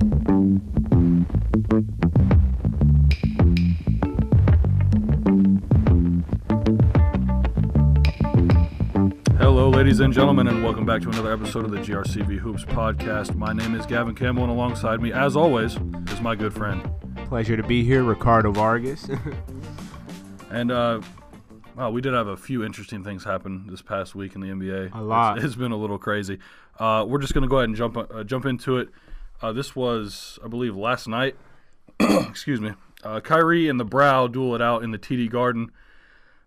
Hello, ladies and gentlemen, and welcome back to another episode of the GRCV Hoops podcast. My name is Gavin, Campbell, and alongside me, as always, is my good friend. Pleasure to be here, Ricardo, Vargas. And, we did have a few interesting things happen this past week in the NBA. A lot. It's been a little crazy. We're just going to go ahead and jump into it. This was, I believe, last night. Excuse me. Kyrie and the Brow duel it out in the TD Garden.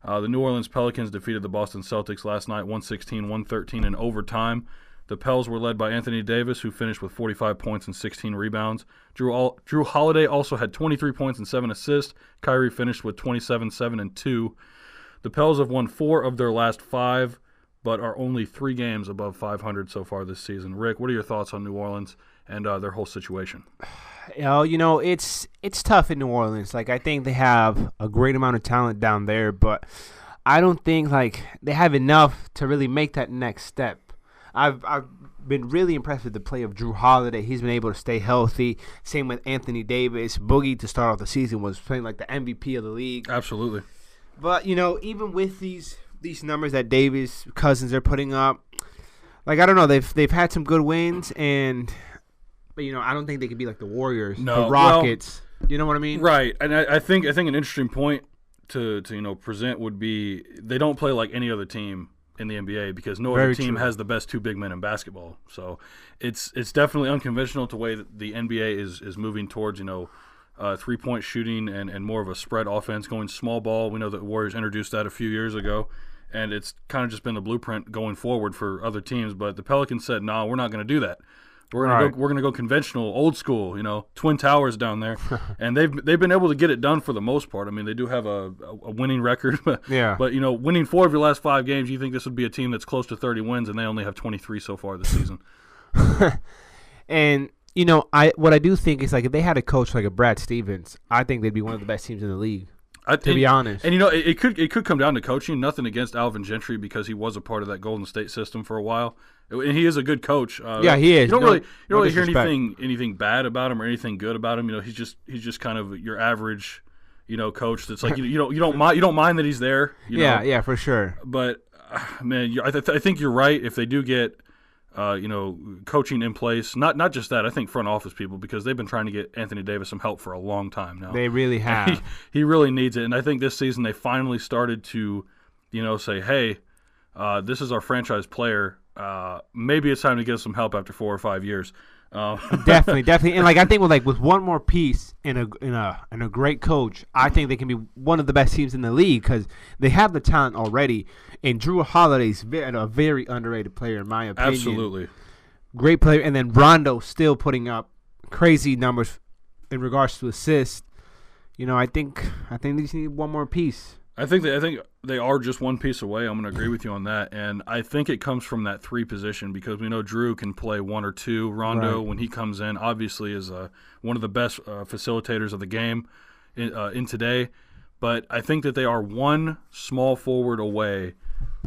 The New Orleans Pelicans defeated the Boston Celtics last night, 116-113 in overtime. The Pels were led by Anthony Davis, who finished with 45 points and 16 rebounds. Drew Holiday also had 23 points and 7 assists. Kyrie finished with 27, 7, and 2. The Pels have won 4 of their last 5, but are only 3 games above 500 so far this season. Rick, what are your thoughts on New Orleans and their whole situation? It's tough in New Orleans. I think they have a great amount of talent down there, but I don't think they have enough to really make that next step. I've been really impressed with the play of Drew Holiday. He's been able to stay healthy. Same with Anthony Davis. Boogie, to start off the season, was playing like the MVP of the league. Absolutely. But, even with these numbers that Davis, Cousins are putting up, I don't know, they've had some good wins, but I don't think they could be like the Warriors, the Rockets. Well, you know what I mean? Right. And I think an interesting point to present would be they don't play like any other team in the NBA because no other team has the best 2 big men in basketball. So it's definitely unconventional to the way that the NBA is moving towards, 3-point shooting and more of a spread offense, going small ball. We know that the Warriors introduced that a few years ago, and it's kind of just been the blueprint going forward for other teams. But the Pelicans said, no, we're not going to do that. We're gonna go conventional, old school, Twin Towers down there, and they've been able to get it done for the most part. I mean, they do have a winning record, but winning 4 of your last 5 games, you think this would be a team that's close to 30 wins, and they only have 23 so far this season. And what I do think is if they had a coach like a Brad Stevens, I think they'd be one of the best teams in the league. To be honest, and it could come down to coaching. Nothing against Alvin Gentry because he was a part of that Golden State system for a while, and he is a good coach. Yeah, he is. You don't really hear anything bad about him or anything good about him. He's just kind of your average, coach. That's you don't mind that he's there. Yeah, for sure. But man, I think you're right. If they do get coaching in place. Not just that. I think front office people, because they've been trying to get Anthony Davis some help for a long time now. They really have. He really needs it. And I think this season they finally started to, say, hey, this is our franchise player. Maybe it's time to get some help after 4 or 5 years. Definitely. And I think with one more piece and a great coach, I think they can be one of the best teams in the league because they have the talent already. And Drew Holiday's a very underrated player in my opinion. Absolutely, great player. And then Rondo still putting up crazy numbers in regards to assists. I think they just need one more piece. I think they are just one piece away. I'm going to agree with you on that, and I think it comes from that 3 position because we know Drew can play 1 or 2. Rondo, when he comes in, obviously is one of the best facilitators of the game in today. But I think that they are one small forward away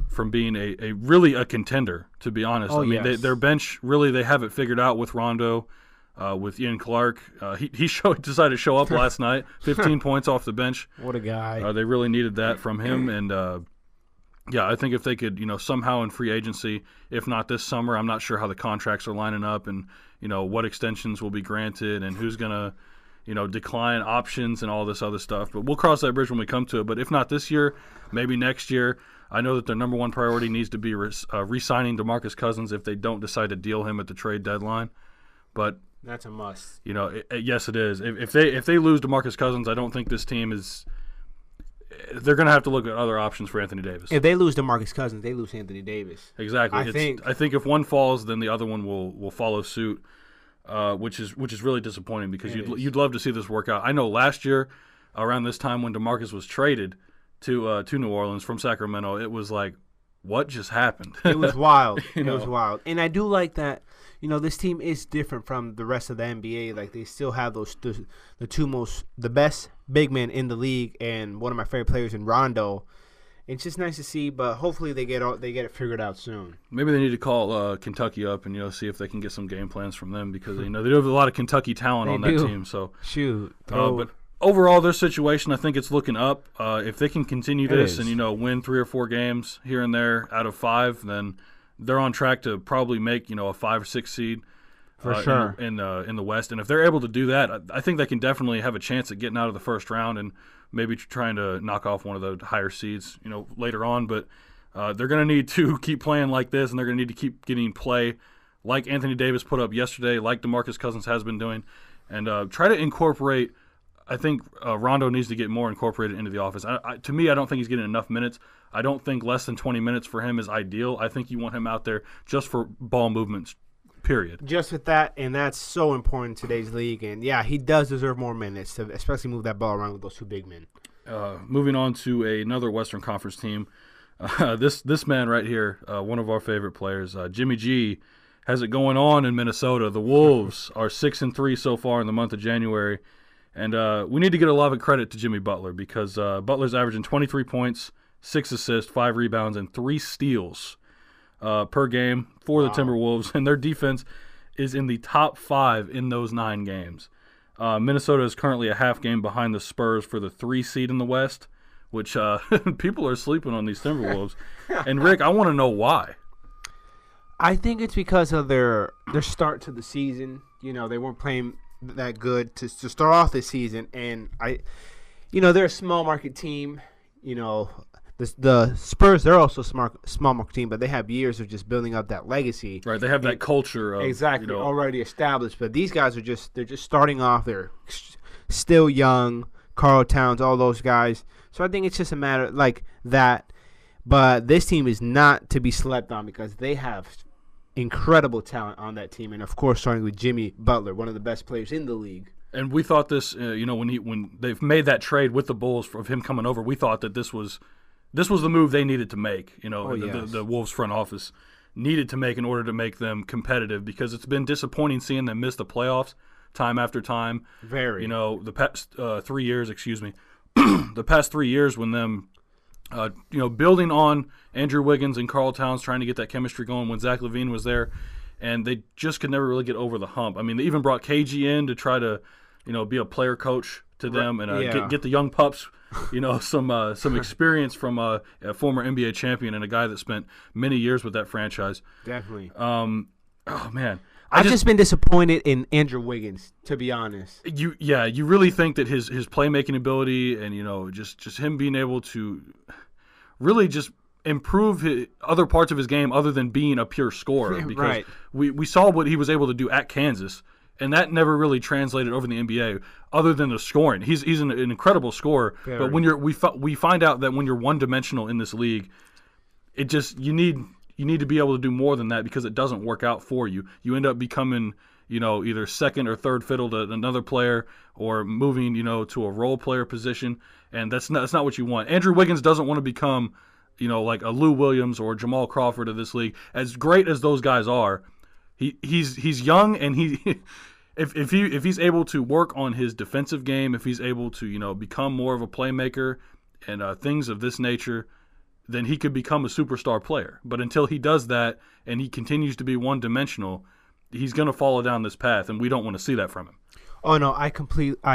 from being a really a contender. To be honest, their bench really they have it figured out with Rondo. With Ian Clark. He decided to show up last night, 15 points off the bench. What a guy. They really needed that from him. And, I think if they could, somehow in free agency, if not this summer, I'm not sure how the contracts are lining up and, what extensions will be granted and who's going to, decline options and all this other stuff. But we'll cross that bridge when we come to it. But if not this year, maybe next year. I know that their number one priority needs to be re-signing DeMarcus Cousins if they don't decide to deal him at the trade deadline. But that's a must. Yes, it is. If they lose DeMarcus Cousins, I don't think this team is. They're going to have to look at other options for Anthony Davis. If they lose DeMarcus Cousins, they lose Anthony Davis. Exactly. I think if one falls, then the other one will follow suit, which is really disappointing because you'd love to see this work out. I know last year, around this time when DeMarcus was traded to New Orleans from Sacramento, it was like, what just happened? It was wild. It was wild, and I do like that. This team is different from the rest of the NBA. They still have the best big men in the league, and one of my favorite players in Rondo. it's just nice to see. But hopefully they get it figured out soon. Maybe they need to call Kentucky up and see if they can get some game plans from them because they do have a lot of Kentucky talent on that team. So shoot, but overall, their situation, I think it's looking up. If they can continue this and win 3 or 4 games here and there out of 5, then they're on track to probably make a 5 or 6 seed for sure in the West. And if they're able to do that, I think they can definitely have a chance at getting out of the first round and maybe trying to knock off one of the higher seeds later on. But they're going to need to keep playing like this, and they're going to need to keep getting play like Anthony Davis put up yesterday, like DeMarcus Cousins has been doing, and try to incorporate. I think Rondo needs to get more incorporated into the offense. To me, I don't think he's getting enough minutes. I don't think less than 20 minutes for him is ideal. I think you want him out there just for ball movements, period. Just with that, and that's so important in today's league. And, yeah, he does deserve more minutes to especially move that ball around with those 2 big men. Moving on to another Western Conference team. This man right here, one of our favorite players, Jimmy G, has it going on in Minnesota. The Wolves are 6-3 so far in the month of January. And we need to get a lot of credit to Jimmy Butler because Butler's averaging 23 points, 6 assists, 5 rebounds, and 3 steals per game for the Timberwolves. And their defense is in the top 5 in those 9 games. Minnesota is currently a half game behind the Spurs for the 3 seed in the West, which people are sleeping on these Timberwolves. And, Rick, I want to know why. I think it's because of their start to the season. They weren't playing that good to start off this season, and they're a small market team. The Spurs, they're also a small market team, but they have years of just building up that legacy. Right, they have that culture of, exactly already established. But these guys they're just starting off. They're still young. Karl Towns, all those guys. So I think it's just a matter like that. But this team is not to be slept on because they have incredible talent on that team, and of course, starting with Jimmy Butler, one of the best players in the league. And we thought this, when they've made that trade with the Bulls of him coming over, we thought that this was the move they needed to make. The Wolves front office needed to make in order to make them competitive because it's been disappointing seeing them miss the playoffs time after time. Very. The past 3 years, the past 3 years when them. Building on Andrew Wiggins and Karl Towns, trying to get that chemistry going when Zach LaVine was there, and they just could never really get over the hump. I mean, they even brought KG in to try to, be a player coach to them and get the young pups, some experience from a former NBA champion and a guy that spent many years with that franchise. Definitely. Oh man. I've just been disappointed in Andrew Wiggins, to be honest. You really think that his playmaking ability and just him being able to really just improve other parts of his game other than being a pure scorer because right. we saw what he was able to do at Kansas, and that never really translated over in the NBA other than the scoring. He's an incredible scorer, Very. But when we find out that when you're one-dimensional in this league, it just you need to be able to do more than that because it doesn't work out for you. You end up becoming, either second or third fiddle to another player or moving, to a role player position, and that's not what you want. Andrew Wiggins doesn't want to become, like a Lou Williams or Jamal Crawford of this league. As great as those guys are, he's young, and if he's able to work on his defensive game, if he's able to, become more of a playmaker and things of this nature, then he could become a superstar player. But until he does that and he continues to be one-dimensional, he's going to follow down this path, and we don't want to see that from him. Oh, no, I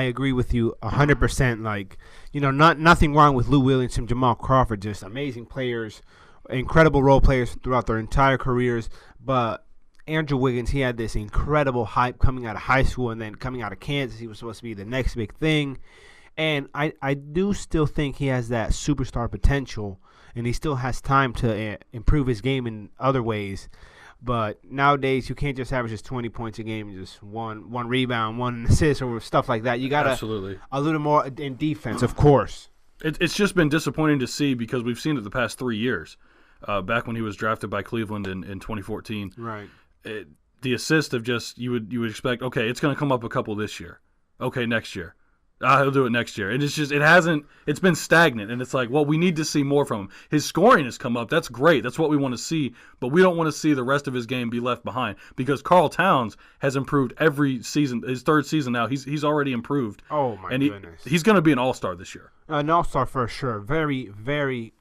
agree with you 100%. Like, nothing wrong with Lou Williams and Jamal Crawford, just amazing players, incredible role players throughout their entire careers. But Andrew Wiggins, he had this incredible hype coming out of high school, and then coming out of Kansas, he was supposed to be the next big thing. And I do still think he has that superstar potential, and he still has time to improve his game in other ways. But nowadays, you can't just average just 20 points a game, just one rebound, one assist, or stuff like that. You got absolutely a little more in defense, of course. It's just been disappointing to see because we've seen it the past 3 years. Back when he was drafted by Cleveland in 2014, right? The assists have just you would expect. Okay, it's going to come up a couple this year. Okay, next year. He'll do it next year. And it's been stagnant. And it's like, well, we need to see more from him. His scoring has come up. That's great. That's what we want to see. But we don't want to see the rest of his game be left behind because Karl Towns has improved every season. His third season now, he's already improved. Oh, my goodness. He's going to be an all-star this year. An all-star for sure. Very, very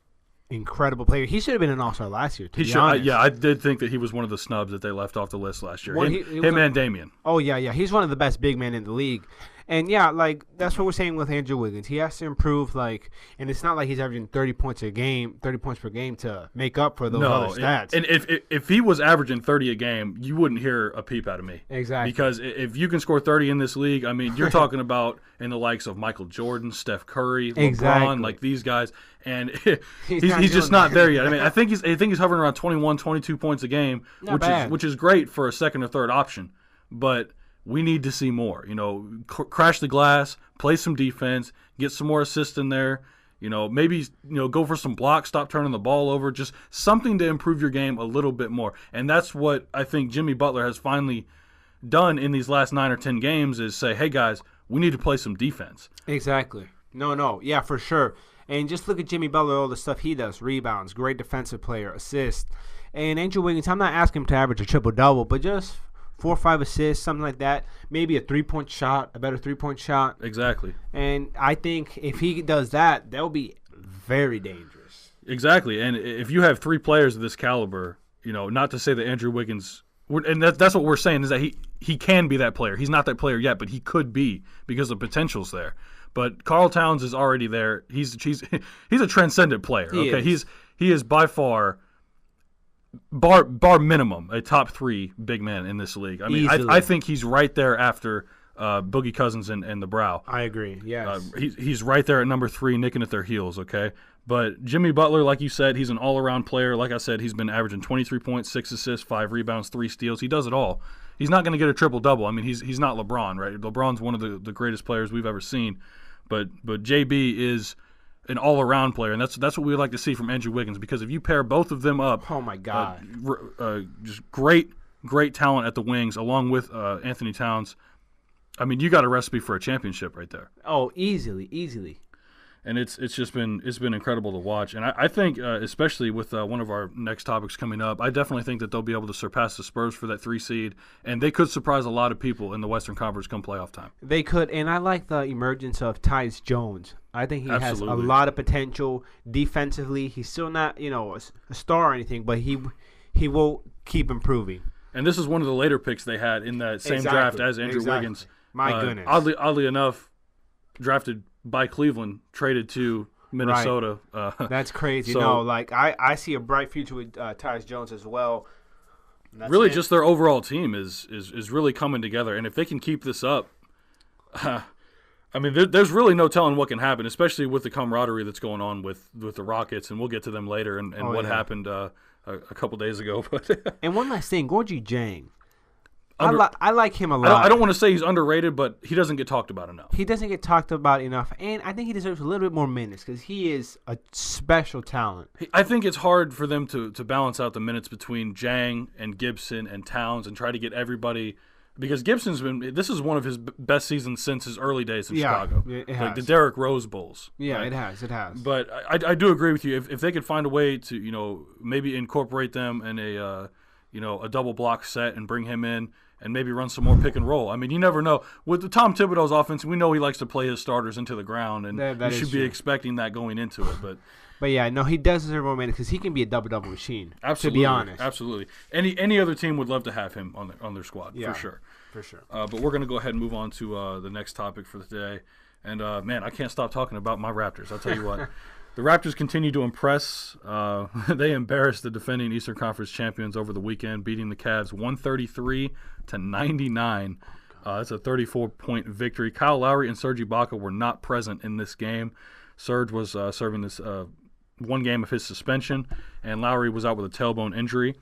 incredible player. He should have been an all-star last year, He should. I did think that he was one of the snubs that they left off the list last year. Him and Damian. Oh, yeah. He's one of the best big men in the league. And, yeah, like, that's what we're saying with Andrew Wiggins. He has to improve, like, and it's not like he's averaging 30 points per game to make up for those other stats. And if he was averaging 30 a game, you wouldn't hear a peep out of me. Exactly. Because if you can score 30 in this league, I mean, you're talking about in the likes of Michael Jordan, Steph Curry, LeBron, like these guys. And he's just not there yet. I mean, I think he's hovering around 21, 22 points a game, which is great for a second or third option. But we need to see more. You know, crash the glass, play some defense, get some more assists in there. You know, maybe go for some blocks, stop turning the ball over, just something to improve your game a little bit more. And that's what I think Jimmy Butler has finally done in these last 9 or 10 games is say, hey guys, we need to play some defense. Exactly. No, yeah, for sure. And just look at Jimmy Butler, all the stuff he does, rebounds, great defensive player, assist. And Andrew Wiggins, I'm not asking him to average a triple-double, but just 4 or 5 assists, something like that. Maybe a 3-point shot, a better 3-point shot. Exactly. And I think if he does that, that'll be very dangerous. Exactly. And if you have 3 players of this caliber, not to say that Andrew Wiggins, and that's what we're saying, is that he can be that player. He's not that player yet, but he could be because the potential's there. But Karl Towns is already there. He's a transcendent player. He is by far, bar minimum, a top 3 big man in this league. I mean, I think he's right there after Boogie Cousins and the Brow. I agree. Yes, he's right there at number 3, nicking at their heels. Okay, but Jimmy Butler, like you said, he's an all-around player. Like I said, he's been averaging 23 points, 6 assists, 5 rebounds, 3 steals. He does it all. He's not going to get a triple-double. I mean, he's not LeBron, right? LeBron's one of the greatest players we've ever seen. But JB is an all-around player, and that's what we like to see from Andrew Wiggins, because if you pair both of them up, oh my God, just great talent at the wings along with Anthony Towns. I mean, you got a recipe for a championship right there. Oh, easily. And it's been incredible to watch, and I think especially with one of our next topics coming up, I definitely think that they'll be able to surpass the Spurs for that 3 seed, and they could surprise a lot of people in the Western Conference come playoff time. They could, and I like the emergence of Tyus Jones. I think he has a lot of potential defensively. He's still not a star or anything, but he will keep improving. And this is one of the later picks they had in that same draft as Andrew Wiggins. My goodness. Oddly enough, drafted by Cleveland, traded to Minnesota. Right. That's crazy. I see a bright future with Tyus Jones as well. Really, just their overall team is really coming together. And if they can keep this up, I mean, there's really no telling what can happen, especially with the camaraderie that's going on with the Rockets. And we'll get to them later and what happened a couple days ago. And one last thing, Gorgie Jang. I like him a lot. I don't want to say he's underrated, but he doesn't get talked about enough. He doesn't get talked about enough, and I think he deserves a little bit more minutes because he is a special talent. I think it's hard for them to balance out the minutes between Jang and Gibson and Towns and try to get everybody, because this is one of his best seasons since his early days in Chicago. It like has. The Derrick Rose Bulls. Yeah, right? It has. But I do agree with you. If they could find a way to maybe incorporate them in a double block set and bring him in and maybe run some more pick and roll. I mean, you never know. With the Tom Thibodeau's offense, we know he likes to play his starters into the ground, and you should be expecting that going into it. But yeah, no, he does deserve more minutes because he can be a double-double machine. Absolutely, to be honest. Absolutely. Any other team would love to have him on their squad, for sure. For sure. But we're going to go ahead and move on to the next topic for the day. And, man, I can't stop talking about my Raptors. I'll tell you what. The Raptors continue to impress. They embarrassed the defending Eastern Conference champions over the weekend, beating the Cavs 133-99. That's a 34-point victory. Kyle Lowry and Serge Ibaka were not present in this game. Serge was serving this one game of his suspension, and Lowry was out with a tailbone injury.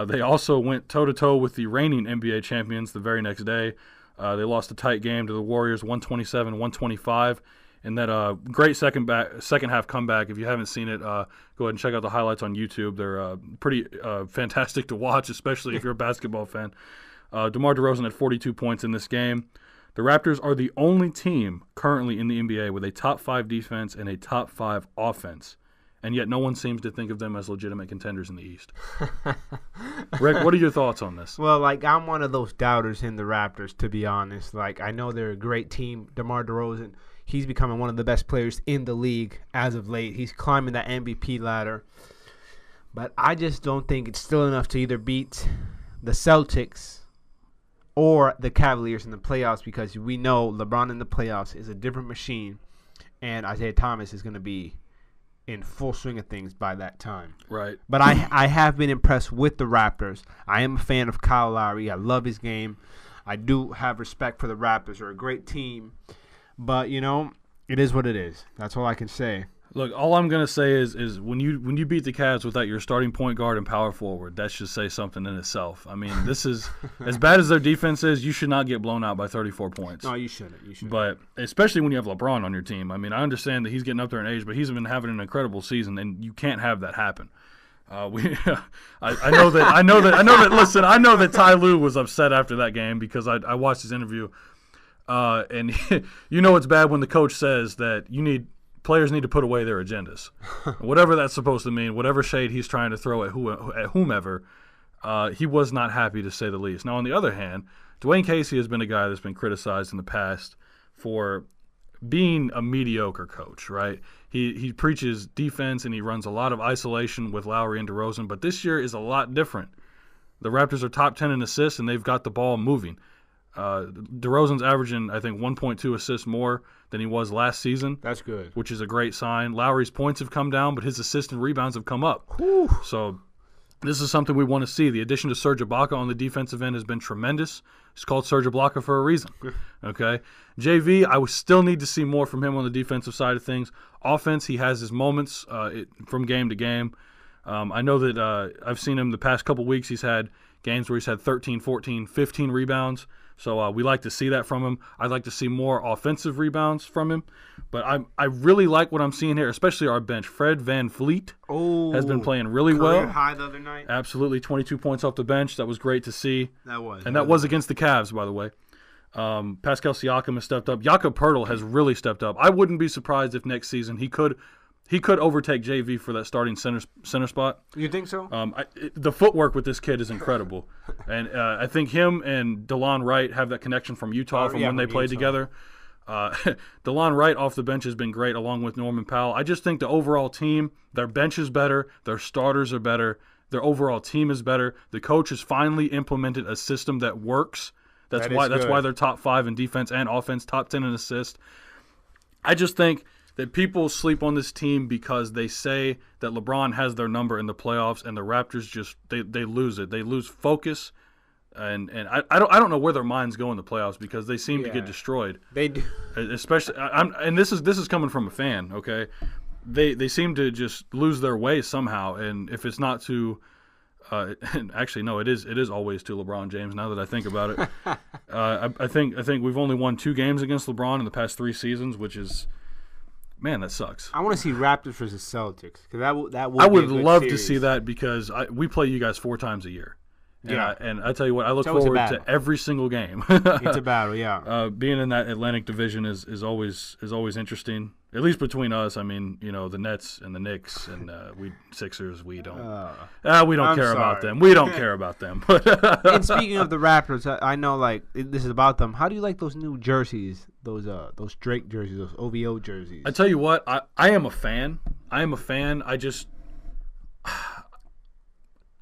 They also went toe-to-toe with the reigning NBA champions the very next day. They lost a tight game to the Warriors, 127-125. And that great second half comeback. If you haven't seen it, go ahead and check out the highlights on YouTube. They're pretty fantastic to watch, especially if you're a basketball fan. DeMar DeRozan had 42 points in this game. The Raptors are the only team currently in the NBA with a top 5 defense and a top 5 offense. And yet no one seems to think of them as legitimate contenders in the East. Rick, what are your thoughts on this? Well, I'm one of those doubters in the Raptors, to be honest. I know they're a great team. DeMar DeRozan, He's becoming one of the best players in the league as of late. He's climbing that MVP ladder. But I just don't think it's still enough to either beat the Celtics or the Cavaliers in the playoffs, because we know LeBron in the playoffs is a different machine, and Isaiah Thomas is going to be in full swing of things by that time. Right. But I have been impressed with the Raptors. I am a fan of Kyle Lowry. I love his game. I do have respect for the Raptors. They're a great team. But, it is what it is. That's all I can say. Look, all I'm going to say is when you beat the Cavs without your starting point guard and power forward, that should say something in itself. I mean, this is as bad as their defense is, you should not get blown out by 34 points. No, you shouldn't. But especially when you have LeBron on your team. I mean, I understand that he's getting up there in age, but he's been having an incredible season, and you can't have that happen. I know that. Listen, I know that Ty Lue was upset after that game because I watched his interview, and it's bad when the coach says that players need to put away their agendas, whatever that's supposed to mean, whatever shade he's trying to throw at whomever. He was not happy, to say the least. Now, on the other hand, Dwayne Casey has been a guy that's been criticized in the past for being a mediocre coach, right? He preaches defense and he runs a lot of isolation with Lowry and DeRozan, but this year is a lot different. The Raptors are top 10 in assists, and they've got the ball moving. DeRozan's averaging, I think, 1.2 assists more than he was last season. That's good. Which is a great sign. Lowry's points have come down, but his assists and rebounds have come up. Whew. So this is something we want to see. The addition to Serge Ibaka on the defensive end has been tremendous. It's called Serge Ibaka for a reason. Okay? JV, I would still need to see more from him on the defensive side of things. Offense, he has his moments from game to game. I know that I've seen him the past couple weeks. He's had games where he's had 13, 14, 15 rebounds. So we like to see that from him. I'd like to see more offensive rebounds from him. But I really like what I'm seeing here, especially our bench. Fred VanVleet has been playing really well. High the other night. Absolutely, 22 points off the bench. That was great to see. That was. And that was against the Cavs, by the way. Pascal Siakam has stepped up. Jakob Poeltl has really stepped up. I wouldn't be surprised if next season he could overtake JV for that starting center spot. You think so? The footwork with this kid is incredible. And I think him and DeLon Wright have that connection from Utah when they played together. DeLon Wright off the bench has been great, along with Norman Powell. I just think the overall team, their bench is better, their starters are better, their overall team is better. The coach has finally implemented a system that works. That's why they're top 5 in defense and offense, top 10 in assists. I just think that people sleep on this team because they say that LeBron has their number in the playoffs, and the Raptors just they lose it. They lose focus, and I don't know where their minds go in the playoffs because they seem to get destroyed. They do, especially. And this is coming from a fan. Okay, they seem to just lose their way somehow, and if it's not to. Actually, no. It is always to LeBron James. Now that I think about it, I think we've only won 2 games against LeBron in the past 3 seasons, which is, man, that sucks. I want to see Raptors versus Celtics because that I would love to see that because we play you guys 4 times a year. And I tell you what, I look forward to every single game. It's a battle, yeah. Being in that Atlantic division is always interesting. At least between us, I mean, the Nets and the Knicks and we Sixers, we don't care about them. We don't care about them. And speaking of the Raptors, I know this is about them. How do you like those new jerseys? Those Drake jerseys, those OVO jerseys. I tell you what, I am a fan. I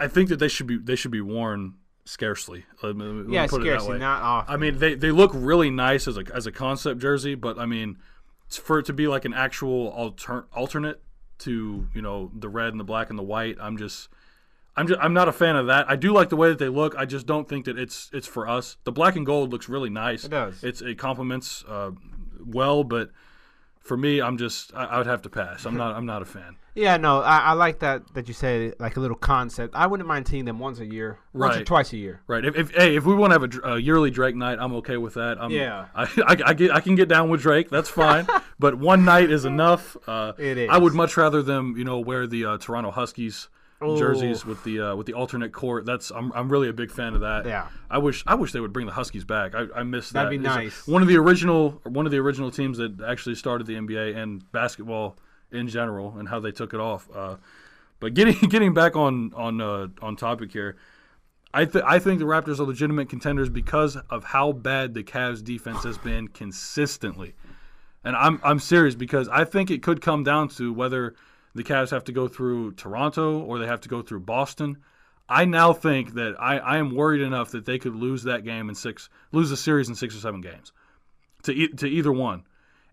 think that they should be worn scarcely. Scarcely, not often. I mean, they look really nice as a concept jersey, but I mean, for it to be like an actual alternate to the red and the black and the white, I'm not a fan of that. I do like the way that they look. I just don't think that it's for us. The black and gold looks really nice. It does. It complements well, but for me, I would have to pass. I'm not a fan. Yeah, no, I like that you said like a little concept. I wouldn't mind seeing them once or twice a year. Right. If we want to have a yearly Drake night, I'm okay with that. I can get down with Drake. That's fine. But one night is enough. It is. I would much rather them wear the Toronto Huskies jerseys with the alternate court. I'm really a big fan of that. Yeah. I wish they would bring the Huskies back. I miss that. That'd be nice. One of the original teams that actually started the NBA and basketball in general and how they took it off. But getting back on topic here, I think the Raptors are legitimate contenders because of how bad the Cavs defense has been consistently. And I'm serious because I think it could come down to whether the Cavs have to go through Toronto or they have to go through Boston. I now think that I am worried enough that they could lose that game lose the series in 6 or 7 games to either one.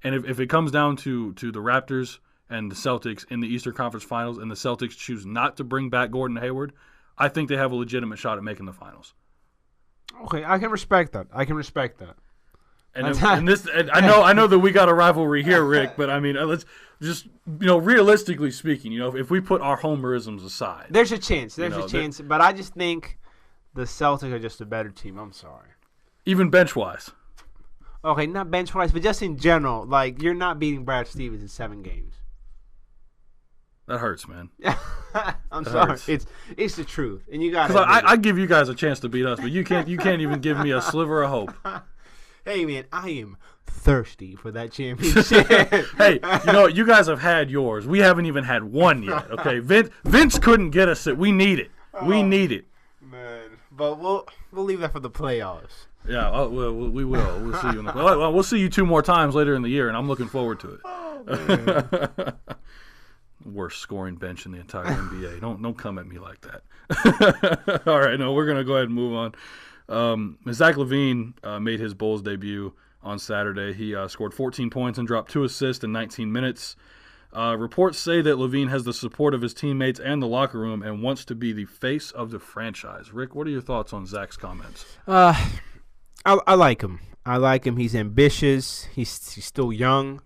And if it comes down to the Raptors and the Celtics in the Eastern Conference Finals and the Celtics choose not to bring back Gordon Hayward, I think they have a legitimate shot at making the finals. Okay, I can respect that. And I know that we got a rivalry here, Rick, but I mean, let's just, realistically speaking, if we put our homerisms aside. There's a chance, but I just think the Celtics are just a better team. I'm sorry. Even bench-wise. Okay, not bench-wise, but just in general. Like, you're not beating Brad Stevens in 7 games. That hurts, man. I'm sorry. Hurts. It's the truth, and you got. Because I give you guys a chance to beat us, but you can't even give me a sliver of hope. Hey man, I am thirsty for that championship. Hey, you guys have had yours. We haven't even had one yet. Okay, Vince couldn't get us it. We need it. We need it. Man, but we'll leave that for the playoffs. Yeah, we will. We'll see you. We'll see you 2 more times later in the year, and I'm looking forward to it. Oh, Worst scoring bench in the entire NBA. Don't come at me like that. All right, no, we're gonna go ahead and move on. Zach LaVine made his Bulls debut on Saturday. He scored 14 points and dropped 2 assists in 19 minutes. Reports say that LaVine has the support of his teammates and the locker room and wants to be the face of the franchise. Rick, what are your thoughts on Zach's comments? I like him. He's ambitious. He's still young.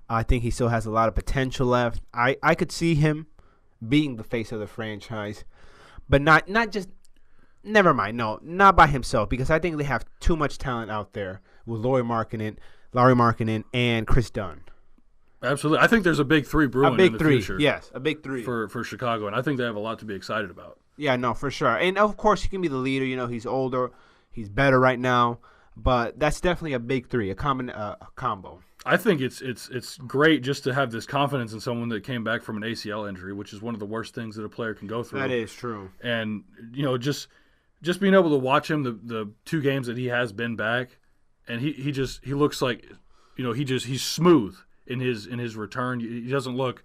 I think he still has a lot of potential left. I could see him being the face of the franchise, but not just. Never mind. No, not by himself, because I think they have too much talent out there with Lauri Markkanen, and Chris Dunn. Absolutely. I think there's a big 3 brewing in the future. Yes, a big 3 for Chicago, and I think they have a lot to be excited about. Yeah, no, for sure. And of course, he can be the leader. He's older, he's better right now, but that's definitely a big 3, a combo. I think it's great just to have this confidence in someone that came back from an ACL injury, which is one of the worst things that a player can go through. That is true. And just being able to watch him the 2 games that he has been back, and he looks like he's smooth in his return. He doesn't look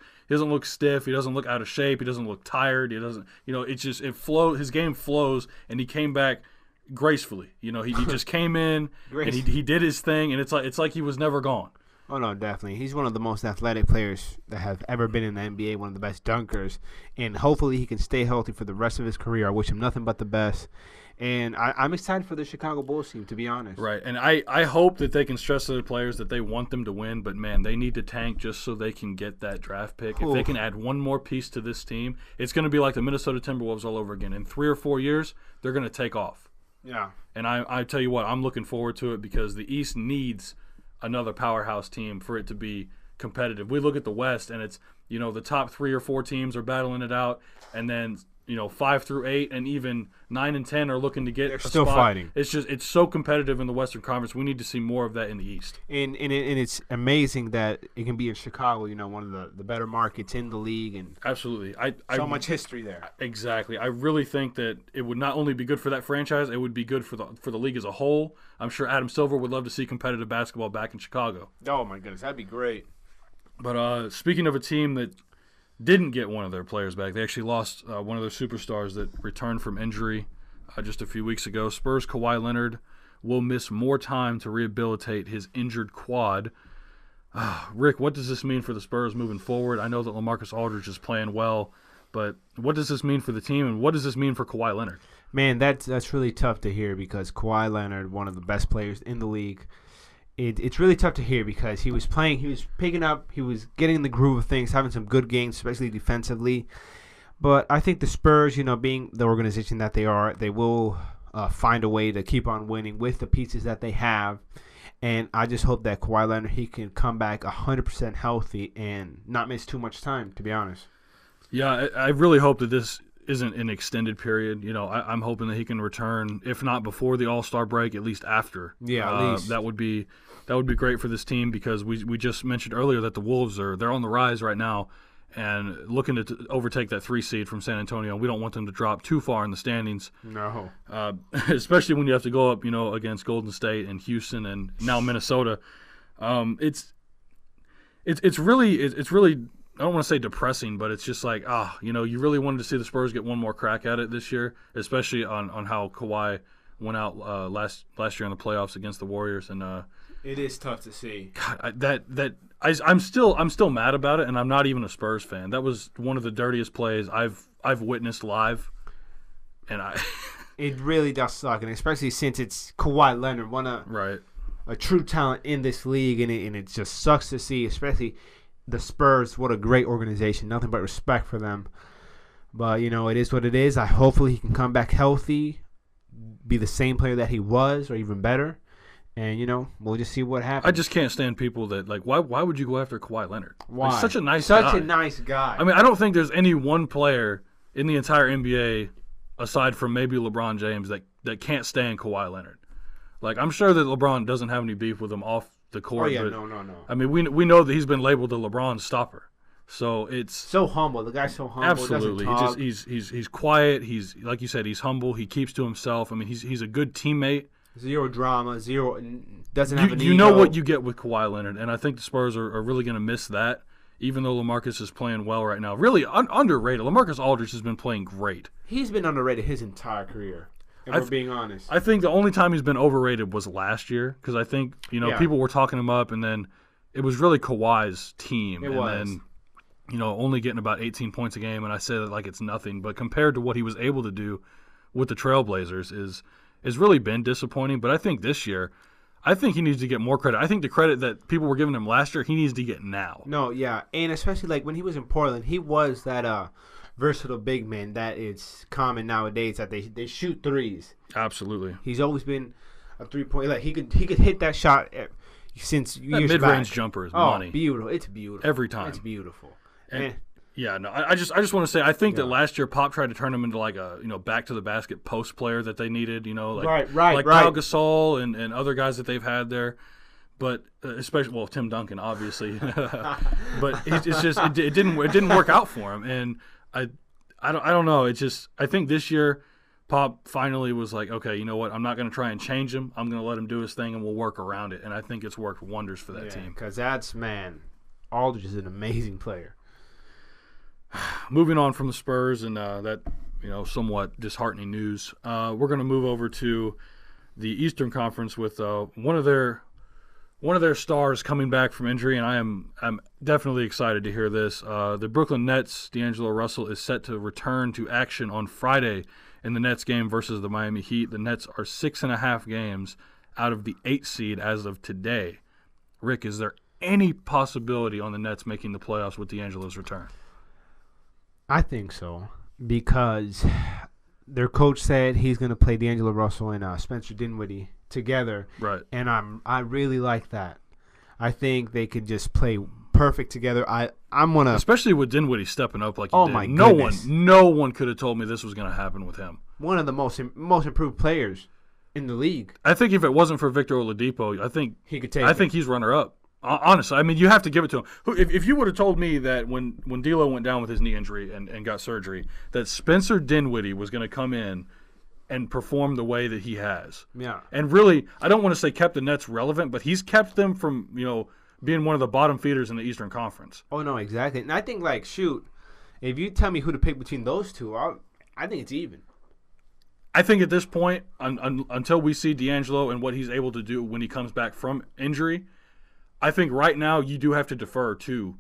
stiff. He doesn't look out of shape. He doesn't look tired. He doesn't it flows. His game flows, and he came back gracefully. He just came in and he did his thing, and it's like he was never gone. Oh, no, definitely. He's one of the most athletic players that have ever been in the NBA, one of the best dunkers, and hopefully he can stay healthy for the rest of his career. I wish him nothing but the best. And I'm excited for the Chicago Bulls team, to be honest. Right, and I hope that they can stress to the players that they want them to win, but, man, they need to tank just so they can get that draft pick. If they can add one more piece to this team, it's going to be like the Minnesota Timberwolves all over again. In 3 or 4 years, they're going to take off. Yeah. And I tell you what, I'm looking forward to it because the East needs another powerhouse team for it to be competitive. We look at the West, and it's, the top 3 or 4 teams are battling it out, and then, 5 through 8 and even 9 and 10 are looking to get a still spot. Fighting. It's so competitive in the Western Conference. We need to see more of that in the East. And it's amazing that it can be in Chicago, one of the better markets in the league. And absolutely. So much history there. Exactly. I really think that it would not only be good for that franchise, it would be good for the league as a whole. I'm sure Adam Silver would love to see competitive basketball back in Chicago. Oh, my goodness. That'd be great. But speaking of a team that didn't get one of their players back, they actually lost one of their superstars that returned from injury just a few weeks ago. Spurs' Kawhi Leonard will miss more time to rehabilitate his injured quad. Rick, what does this mean for the Spurs moving forward? I know that LaMarcus Aldridge is playing well, but what does this mean for the team, and what does this mean for Kawhi Leonard? Man, that's really tough to hear because Kawhi Leonard, one of the best players in the league, it's really tough to hear because he was playing, he was picking up, he was getting in the groove of things, having some good games, especially defensively. But I think the Spurs, being the organization that they are, they will find a way to keep on winning with the pieces that they have. And I just hope that Kawhi Leonard, he can come back 100% healthy and not miss too much time, to be honest. Yeah, I really hope that this isn't an extended period. I'm hoping that he can return, if not before the All-Star break, at least after. Yeah, at least. That would be great for this team because we just mentioned earlier that the Wolves they're on the rise right now and looking to overtake that 3 seed from San Antonio. We don't want them to drop too far in the standings. No. Especially when you have to go up, against Golden State and Houston and now Minnesota. it's really I don't want to say depressing, but it's just like you really wanted to see the Spurs get one more crack at it this year, especially on how Kawhi went out last year in the playoffs against the Warriors, and it is tough to see. God, I'm still mad about it, and I'm not even a Spurs fan. That was one of the dirtiest plays I've witnessed live, and it really does suck, and especially since it's Kawhi Leonard, a true talent in this league, and it just sucks to see, especially the Spurs. What a great organization. Nothing but respect for them. But, it is what it is. Hopefully he can come back healthy, be the same player that he was or even better. And, we'll just see what happens. I just can't stand people that, why would you go after Kawhi Leonard? Why? He's such a nice guy. Such a nice guy. I mean, I don't think there's any one player in the entire NBA, aside from maybe LeBron James, that can't stand Kawhi Leonard. I'm sure that LeBron doesn't have any beef with him off the court. Oh, yeah, but, no. I mean, we know that he's been labeled the LeBron stopper. So it's so humble. The guy's so humble. Absolutely, he's quiet. He's like you said, he's humble. He keeps to himself. I mean, he's a good teammate. Zero drama. Doesn't have an ego. You know what you get with Kawhi Leonard, and I think the Spurs are really going to miss that. Even though LaMarcus is playing well right now, really underrated. LaMarcus Aldridge has been playing great. He's been underrated his entire career. If we're being honest, I think the only time he's been overrated was last year because I think people were talking him up, and then it was really Kawhi's team. Then only getting about 18 points a game, and I say that like it's nothing, but compared to what he was able to do with the Trailblazers is really been disappointing. But I think this year, I think he needs to get more credit. I think the credit that people were giving him last year, he needs to get now. No, yeah, and especially when he was in Portland, he was that versatile big man that is common nowadays that they shoot threes. Absolutely. He's always been a 3-point. He could hit that shot since years back. That mid-range jumper is money. Beautiful! It's beautiful every time. It's beautiful. And I just want to say I think that last year Pop tried to turn him into a back to the basket post player that they needed. Like Pau Gasol and other guys that they've had there. But especially Tim Duncan obviously, but it's just it didn't work out for him, and I don't know. It's just I think this year Pop finally was like, okay, you know what? I'm not going to try and change him. I'm going to let him do his thing, and we'll work around it. And I think it's worked wonders for that team. Because Aldridge is an amazing player. Moving on from the Spurs and that somewhat disheartening news, we're going to move over to the Eastern Conference with one of their stars coming back from injury, and I'm definitely excited to hear this. The Brooklyn Nets, D'Angelo Russell, is set to return to action on Friday in the Nets game versus the Miami Heat. The Nets are 6.5 games out of the 8th seed as of today. Rick, is there any possibility on the Nets making the playoffs with D'Angelo's return? I think so because their coach said he's going to play D'Angelo Russell and Spencer Dinwiddie together. Right. And I really like that. I think they could just play perfect together. I'm gonna especially with Dinwiddie stepping up like he did. My goodness. No one could have told me this was going to happen with him. One of the most improved players in the league. I think if it wasn't for Victor Oladipo, I think he could take. I think he's runner up. Honestly, I mean, you have to give it to him. If you would have told me that when D'Lo went down with his knee injury and got surgery, that Spencer Dinwiddie was going to come in and perform the way that he has. Yeah. And really, I don't want to say kept the Nets relevant, but he's kept them from, being one of the bottom feeders in the Eastern Conference. Oh, no, exactly. And I think, if you tell me who to pick between those two, I think it's even. I think at this point, until we see D'Angelo and what he's able to do when he comes back from injury, I think right now you do have to defer to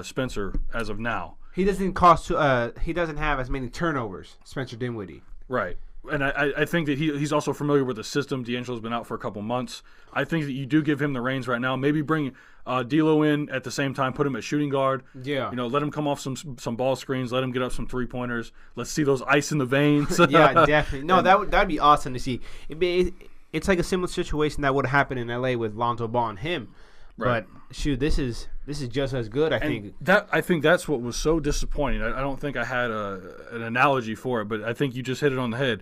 Spencer as of now. He doesn't have as many turnovers, Spencer Dinwiddie. Right. And I think that he's also familiar with the system. D'Angelo's been out for a couple months. I think that you do give him the reins right now. Maybe bring D'Lo in at the same time, put him at shooting guard. Yeah. Let him come off some ball screens. Let him get up some 3-pointers. Let's see those ice in the veins. Yeah, definitely. No, that'd be awesome to see. It's like a similar situation that would have happened in L.A. with Lonzo Ball and him. Right. But shoot, this is just as good. I think that's what was so disappointing. I don't think I had an analogy for it, but I think you just hit it on the head.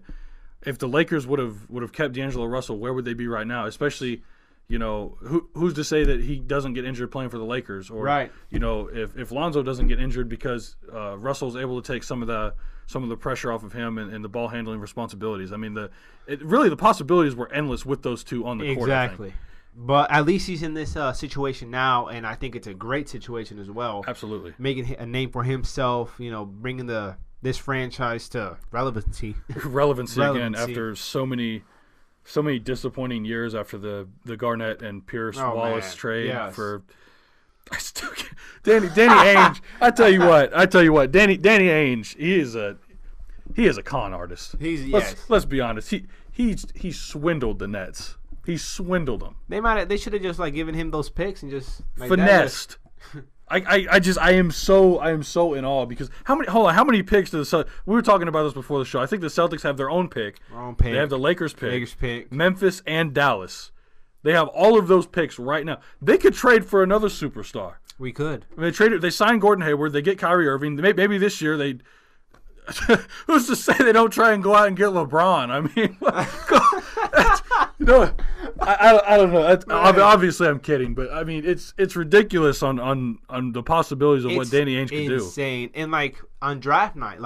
If the Lakers would have kept D'Angelo Russell, where would they be right now? Especially, who's to say that he doesn't get injured playing for the Lakers, or right. If Lonzo doesn't get injured because Russell's able to take some of the pressure off of him and the ball handling responsibilities. I mean, the possibilities were endless with those two on the court. Exactly. But at least he's in this situation now, and I think it's a great situation as well. Absolutely. Making a name for himself, bringing this franchise to relevancy. Relevancy again after so many disappointing years after the Garnett and Pierce Wallace trade for. I still can't. Danny Ainge. I tell you what. Danny Ainge. He is a con artist. Let's be honest. He swindled the Nets. He swindled them. They should have just given him those picks and just finessed. I am so in awe because how many picks do the Celtics? We were talking about this before the show. I think the Celtics have their own pick. They have the Lakers pick. Memphis and Dallas. They have all of those picks right now. They could trade for another superstar. We could. I mean, they signed Gordon Hayward. They get Kyrie Irving. Maybe this year they. Who's to say they don't try and go out and get LeBron? I mean, I don't know. Obviously, I'm kidding, but I mean, it's ridiculous on the possibilities of what Danny Ainge can do. It's insane. And on draft night,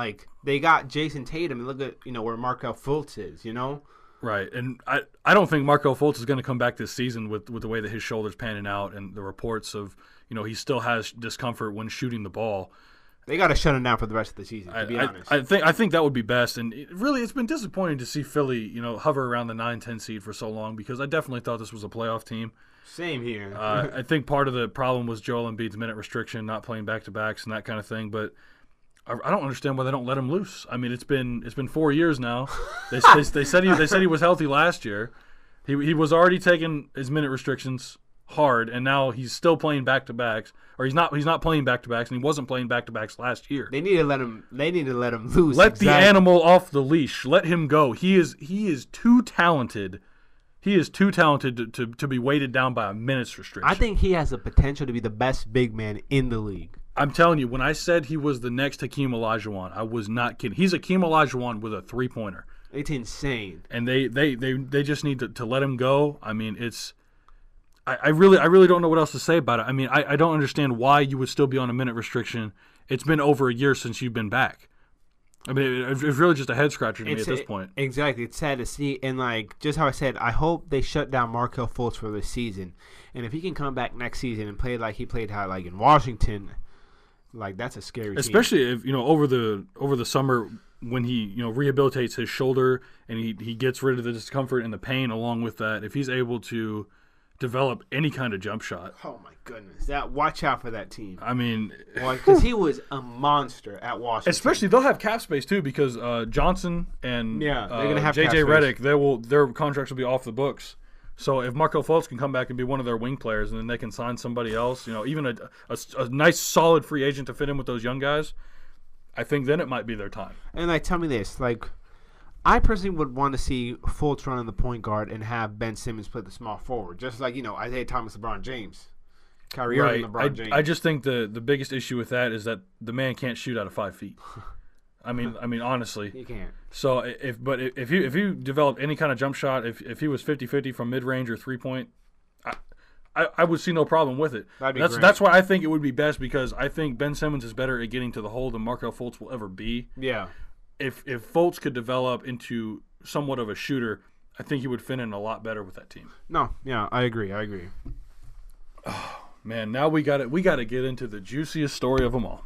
they got Jason Tatum, and look at where Markelle Fultz is. Right, and I don't think Markelle Fultz is going to come back this season with the way that his shoulder's panning out and the reports of he still has discomfort when shooting the ball. They got to shut him down for the rest of the season. To be honest, I think that would be best. And it's been disappointing to see Philly hover around the 9-10 seed for so long because I definitely thought this was a playoff team. Same here. I think part of the problem was Joel Embiid's minute restriction, not playing back-to-backs and that kind of thing, but. I don't understand why they don't let him loose. I mean, it's been 4 years now. They said he was healthy last year. He was already taking his minute restrictions hard, and now he's still playing back to backs, or he's not playing back to backs, and he wasn't playing back to backs last year. They need to let him loose. Let the animal off the leash. Let him go. He is too talented. He is too talented to be weighted down by a minutes restriction. I think he has the potential to be the best big man in the league. I'm telling you, when I said he was the next Hakeem Olajuwon, I was not kidding. He's Hakeem Olajuwon with a three-pointer. It's insane. And they just need to let him go. I mean, I really don't know what else to say about it. I mean, I don't understand why you would still be on a minute restriction. It's been over a year since you've been back. I mean, it's really just a head-scratcher to me at this point. Exactly. It's sad to see. And, just how I said, I hope they shut down Markelle Fultz for this season. And if he can come back next season and play like he played in Washington – that's a scary especially team. If over the summer when he rehabilitates his shoulder and he gets rid of the discomfort and the pain along with that, if he's able to develop any kind of jump shot. Oh my goodness. Watch out for that team. I mean, because he was a monster at Washington. Especially they'll have cap space too because Johnson and they're gonna have JJ Redick, their contracts will be off the books. So if Markelle Fultz can come back and be one of their wing players, and then they can sign somebody else, even a nice solid free agent to fit in with those young guys, I think then it might be their time. And tell me this, I personally would want to see Fultz run on the point guard and have Ben Simmons play the small forward, just like Isaiah Thomas, LeBron James, Kyrie Irving, LeBron James. I just think the biggest issue with that is that the man can't shoot out of 5 feet. I mean, honestly, he can't. So if you develop any kind of jump shot, if he was 50-50 from mid range or 3-point, I would see no problem with it. That's why I think it would be best because I think Ben Simmons is better at getting to the hole than Markelle Fultz will ever be. Yeah. If Fultz could develop into somewhat of a shooter, I think he would fit in a lot better with that team. No, yeah, I agree. Oh, man, now we got to get into the juiciest story of them all.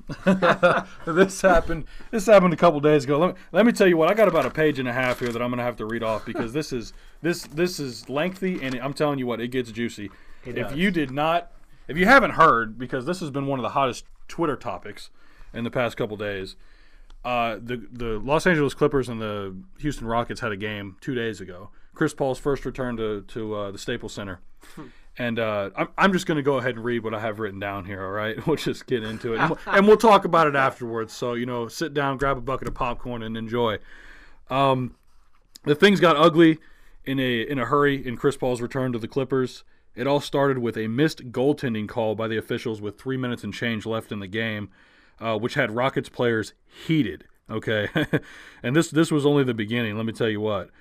This happened a couple days ago. Let me tell you what. I got about a page and a half here that I'm going to have to read off because this is lengthy and I'm telling you what, it gets juicy. If you haven't heard, because this has been one of the hottest Twitter topics in the past couple days, the Los Angeles Clippers and the Houston Rockets had a game 2 days ago. Chris Paul's first return to the Staples Center. And I'm just going to go ahead and read what I have written down here, all right? We'll just get into it. And we'll talk about it afterwards. So, sit down, grab a bucket of popcorn, and enjoy. The things got ugly in a hurry in Chris Paul's return to the Clippers. It all started with a missed goaltending call by the officials with 3 minutes and change left in the game, which had Rockets players heated, okay? And this was only the beginning, let me tell you what.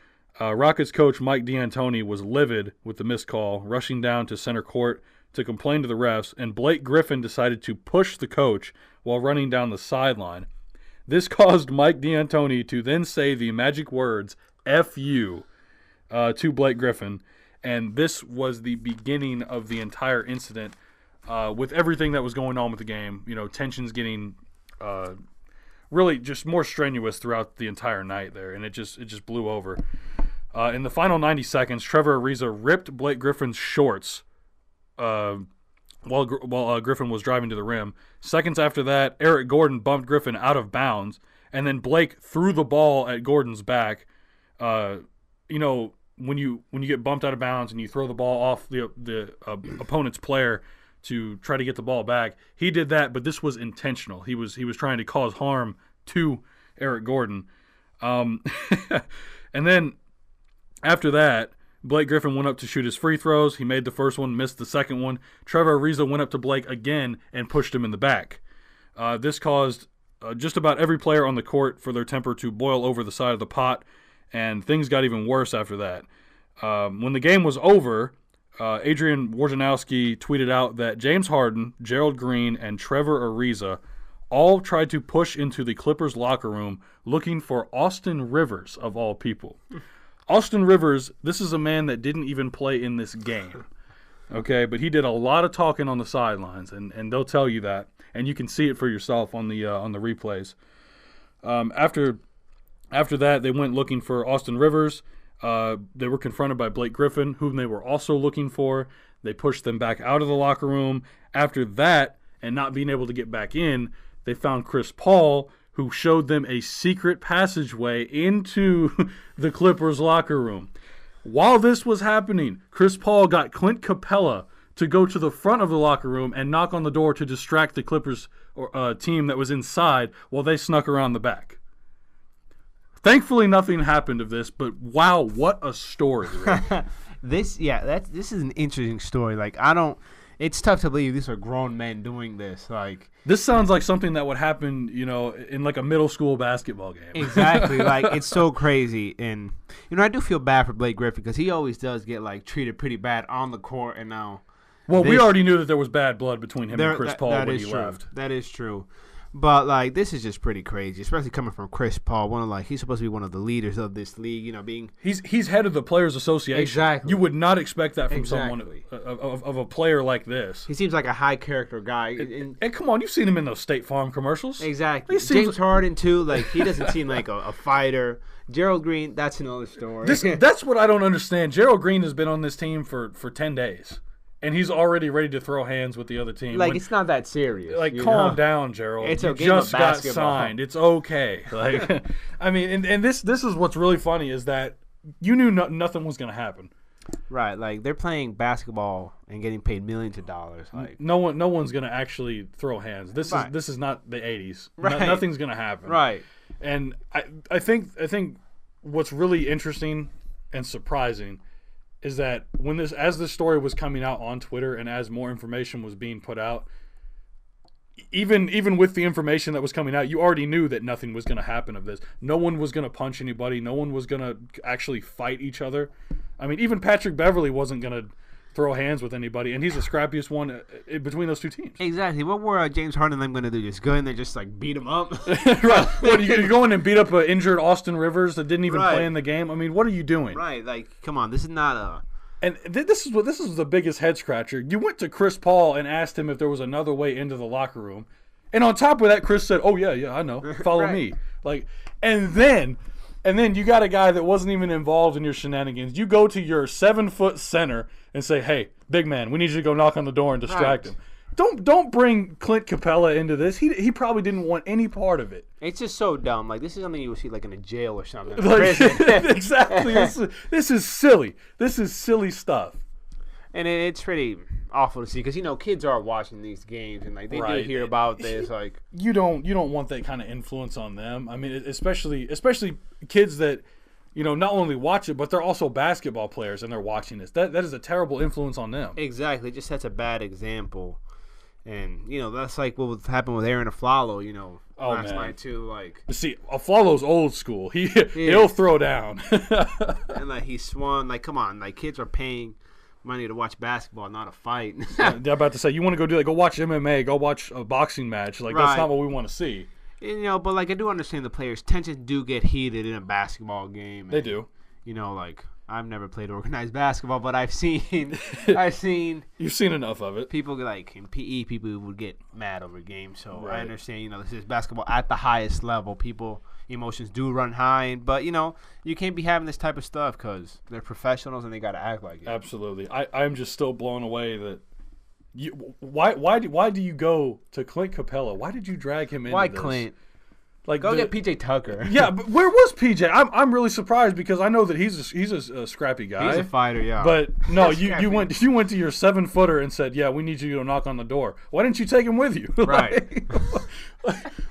Rockets coach Mike D'Antoni was livid with the missed call, rushing down to center court to complain to the refs, and Blake Griffin decided to push the coach while running down the sideline. This caused Mike D'Antoni to then say the magic words, F you, to Blake Griffin, And this was the beginning of the entire incident with everything that was going on with the game. Tensions getting really just more strenuous throughout the entire night there, and it just blew over. In the final 90 seconds, Trevor Ariza ripped Blake Griffin's shorts while Griffin was driving to the rim. Seconds after that, Eric Gordon bumped Griffin out of bounds, and then Blake threw the ball at Gordon's back. When you get bumped out of bounds and you throw the ball off the opponent's player to try to get the ball back, he did that, but this was intentional. He was trying to cause harm to Eric Gordon. And then after that, Blake Griffin went up to shoot his free throws. He made the first one, missed the second one. Trevor Ariza went up to Blake again and pushed him in the back. This caused just about every player on the court for their temper to boil over the side of the pot, and things got even worse after that. When the game was over, Adrian Wojnarowski tweeted out that James Harden, Gerald Green, and Trevor Ariza all tried to push into the Clippers locker room looking for Austin Rivers, of all people. Austin Rivers, this is a man that didn't even play in this game, okay? But he did a lot of talking on the sidelines, and they'll tell you that, and you can see it for yourself on the replays. After that, they went looking for Austin Rivers. They were confronted by Blake Griffin, whom they were also looking for. They pushed them back out of the locker room. After that, and not being able to get back in, they found Chris Paul, who showed them a secret passageway into the Clippers locker room. While this was happening, Chris Paul got Clint Capella to go to the front of the locker room and knock on the door to distract the Clippers team that was inside while they snuck around the back. Thankfully, nothing happened of this, but wow, what a story. Right? This is an interesting story. It's tough to believe these are grown men doing this. This sounds like something that would happen, in like a middle school basketball game. Exactly. It's so crazy. And, I do feel bad for Blake Griffin because he always does get, treated pretty bad on the court. And now. Well, we already knew that there was bad blood between him and Chris Paul when he left. That is true. But, this is just pretty crazy, especially coming from Chris Paul. He's supposed to be one of the leaders of this league, being... He's head of the Players Association. Exactly. You would not expect that from someone of a player like this. He seems like a high-character guy. And come on, you've seen him in those State Farm commercials. Exactly. James Harden, too. He doesn't seem like a fighter. Gerald Green, that's another story. That's what I don't understand. Gerald Green has been on this team for 10 days. And he's already ready to throw hands with the other team. It's not that serious. Calm down, Gerald. It's you just got signed. It's okay. And this is what's really funny is that you knew nothing was going to happen. Right. They're playing basketball and getting paid millions of dollars. No one's going to actually throw hands. This is not the 80s. Right. Nothing's going to happen. Right. And I think what's really interesting and surprising is that as this story was coming out on Twitter and as more information was being put out, even with the information that was coming out, you already knew that nothing was going to happen of this. No one was going to punch anybody. No one was going to actually fight each other. I mean, even Patrick Beverley wasn't going to throw hands with anybody, and he's the scrappiest one between those two teams. Exactly. What were James Harden and them going to do? Just go in there, just beat him up? Right. What, you go in and beat up an injured Austin Rivers that didn't even play in the game? I mean, what are you doing? Right. Come on, this is not a. And this is the biggest head scratcher. You went to Chris Paul and asked him if there was another way into the locker room, and on top of that, Chris said, "Oh yeah, I know. Follow me." And then you got a guy that wasn't even involved in your shenanigans. You go to your 7-foot center and say, "Hey, big man, we need you to go knock on the door and distract him." Don't bring Clint Capella into this. He probably didn't want any part of it. It's just so dumb. This is something you would see in a jail or something. Exactly. This is silly. This is silly stuff. And it's pretty awful to see because kids are watching these games and they do hear about this. You don't want that kind of influence on them. I mean, especially kids that not only watch it, but they're also basketball players and they're watching this. That is a terrible influence on them. Exactly. It just sets a bad example. And, that's what happened with Aaron Aflalo, last night, too. See, Aflalo's old school. He'll throw down. And, he swung. Come on. Kids are paying money to watch basketball, not a fight. I'm about to say, you want to go watch MMA, go watch a boxing match. That's not what we want to see. But, I do understand the players' tensions do get heated in a basketball game. They do. I've never played organized basketball, but I've seen You've seen enough of it. People like in PE, people would get mad over games. So right. I understand, this is basketball at the highest level. Emotions do run high, but you can't be having this type of stuff because they're professionals and they got to act like it. Absolutely. I'm just still blown away that why do you go to Clint Capella? Why did you drag him into this? Why Clint? Go get PJ Tucker. Yeah, but where was PJ? I'm really surprised because I know that he's a scrappy guy. He's a fighter, yeah. But no, you went to your 7-footer and said, yeah, we need you to knock on the door. Why didn't you take him with you? Right.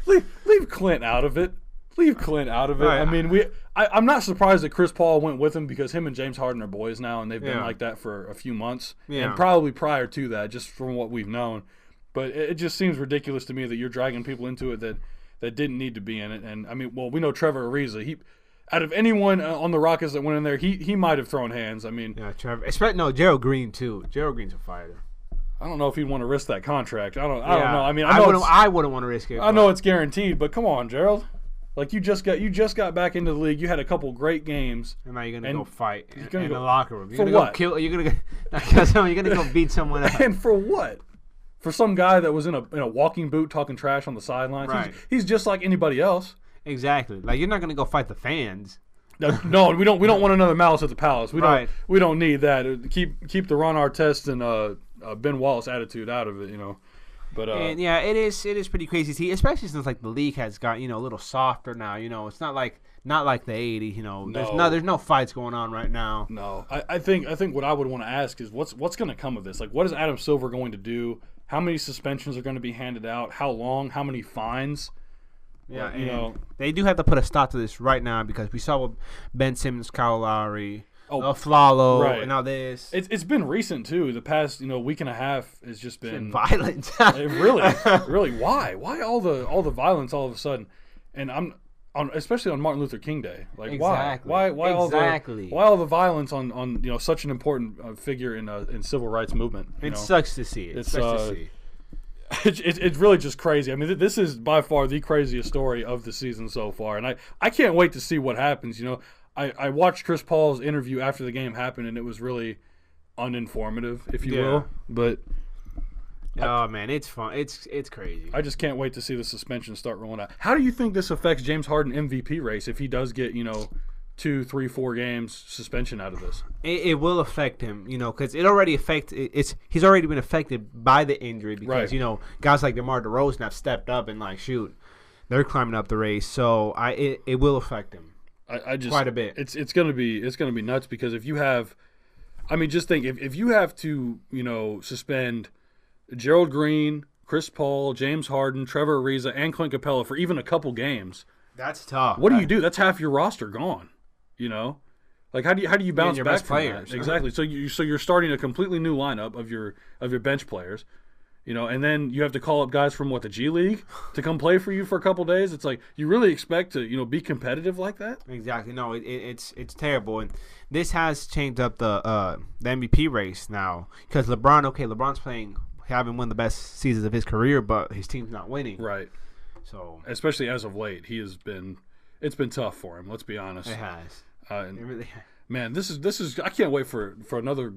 leave Clint out of it. Leave Clint out of it. Right. I mean, I'm not surprised that Chris Paul went with him because him and James Harden are boys now, and they've been like that for a few months, and probably prior to that, just from what we've known. But it just seems ridiculous to me that you're dragging people into it that didn't need to be in it. And I mean, well, we know Trevor Ariza. Out of anyone on the Rockets that went in there, he might have thrown hands. I mean, yeah, Trevor. No, Gerald Green too. Gerald Green's a fighter. I don't know if he'd want to risk that contract. I don't know. I mean, I wouldn't want to risk it. I know it's guaranteed, but come on, Gerald. Like you just got back into the league. You had a couple great games. And now you're gonna go fight in the locker room. You're gonna go beat someone else. And for what? For some guy that was in a walking boot talking trash on the sidelines. Right. He's just like anybody else. Exactly. Like you're not gonna go fight the fans. No, we don't want another Malice at the Palace. We don't need that. Keep the Ron Artest and Ben Wallace attitude out of it, But and yeah, it is pretty crazy to see, especially since like the league has got a little softer now. It's not like the 80s. There's no fights going on right now. No, I think what I would want to ask is what's going to come of this? Like, what is Adam Silver going to do? How many suspensions are going to be handed out? How long? How many fines? Yeah, they do have to put a stop to this right now because we saw what Ben Simmons, Kyle Lowry. Flalo, right. And now this. It's been recent too. The past week and a half has just been violent. really. Why all the violence all of a sudden? And especially on Martin Luther King Day. Like exactly. why exactly. all the violence on such an important figure in civil rights movement? It sucks to see it. It's really just crazy. I mean, this is by far the craziest story of the season so far, and I can't wait to see what happens. I watched Chris Paul's interview after the game happened, and it was really uninformative, if you will. But man, it's fun. It's crazy. I just can't wait to see the suspension start rolling out. How do you think this affects James Harden MVP race if he does get 2, 3, 4 games suspension out of this? It will affect him, because it already he's already been affected by the injury because guys like DeMar DeRozan have stepped up and they're climbing up the race. So it will affect him. I just quite a bit. It's gonna be nuts because if you have, just think if you have to suspend Gerald Green, Chris Paul, James Harden, Trevor Ariza, and Clint Capella for even a couple games, that's tough. What do you do? That's half your roster gone. Like how do you bounce your back best from players? That? Exactly. So you're starting a completely new lineup of your bench players. And then you have to call up guys from the G League to come play for you for a couple days. It's like you really expect to be competitive like that? Exactly. No, it's terrible, and this has changed up the MVP race now because LeBron's having one of the best seasons of his career, but his team's not winning. Right. So especially as of late, it's been tough for him. Let's be honest. It has. It really has. Man, this is I can't wait for another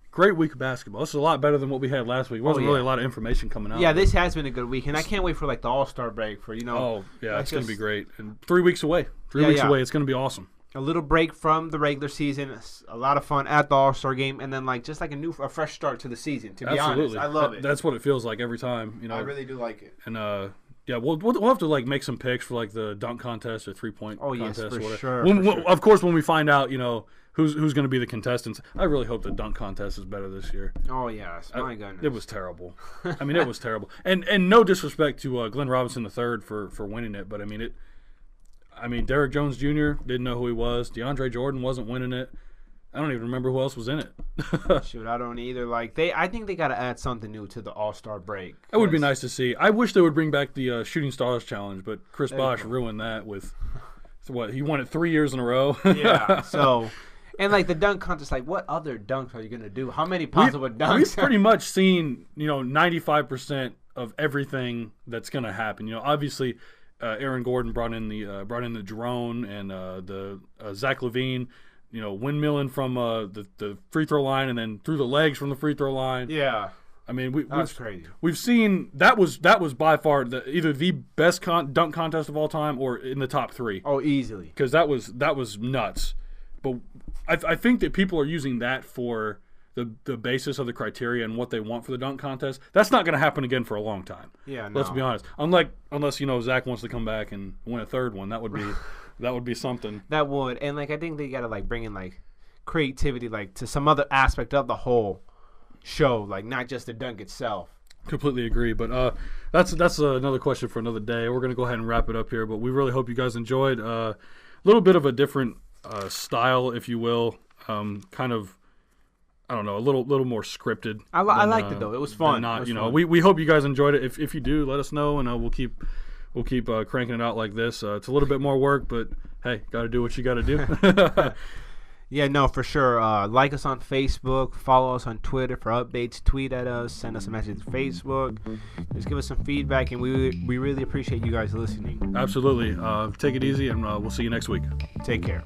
great week of basketball. This is a lot better than what we had last week. There wasn't really a lot of information coming out. Yeah, this has been a good week, and I can't wait for the All-Star break for Oh yeah, it's gonna be great. And 3 weeks away. 3 weeks away. It's gonna be awesome. A little break from the regular season, a lot of fun at the All-Star game, and then just a fresh start to the season. To be honest, I love it. That's what it feels like every time. I really do like it. And we'll have to make some picks for the dunk contest or 3-point contest. Yes, or whatever. Sure. Of course, when we find out, who's going to be the contestants. I really hope the dunk contest is better this year. Oh yes, my goodness, it was terrible. It was terrible. And no disrespect to Glenn Robinson III for winning it, but Derrick Jones Jr. didn't know who he was. DeAndre Jordan wasn't winning it. I don't even remember who else was in it. Shoot, I don't either. I think they got to add something new to the All-Star break. It would be nice to see. I wish they would bring back the Shooting Stars Challenge, but Chris Bosh ruined that with he won it 3 years in a row. Yeah. So. And the dunk contest, what other dunks are you gonna do? How many possible dunks? We've pretty much seen 95% of everything that's gonna happen. Obviously, Aaron Gordon brought in the drone and the Zach LaVine windmilling from the free throw line and then through the legs from the free throw line. Yeah. I mean, that's crazy. We've seen that was by far either the best dunk contest of all time or in the top 3. Oh, easily. Because that was nuts. But I think that people are using that for the basis of the criteria and what they want for the dunk contest. That's not going to happen again for a long time. Yeah, no. Let's be honest. Unless Zach wants to come back and win a third one, that would be something. That would, and I think they got to bring in creativity to some other aspect of the whole show, not just the dunk itself. Completely agree, but that's another question for another day. We're going to go ahead and wrap it up here, but we really hope you guys enjoyed a little bit of a different style, if you will, kind of, I don't know, a little more scripted. I liked it though. It was fun. We hope you guys enjoyed it. If you do, let us know, and we'll keep cranking it out like this. It's a little bit more work, but hey, got to do what you got to do. Yeah, no, for sure. Like us on Facebook. Follow us on Twitter for updates. Tweet at us. Send us a message to Facebook. Just give us some feedback, and we really appreciate you guys listening. Absolutely. Take it easy, and we'll see you next week. Take care.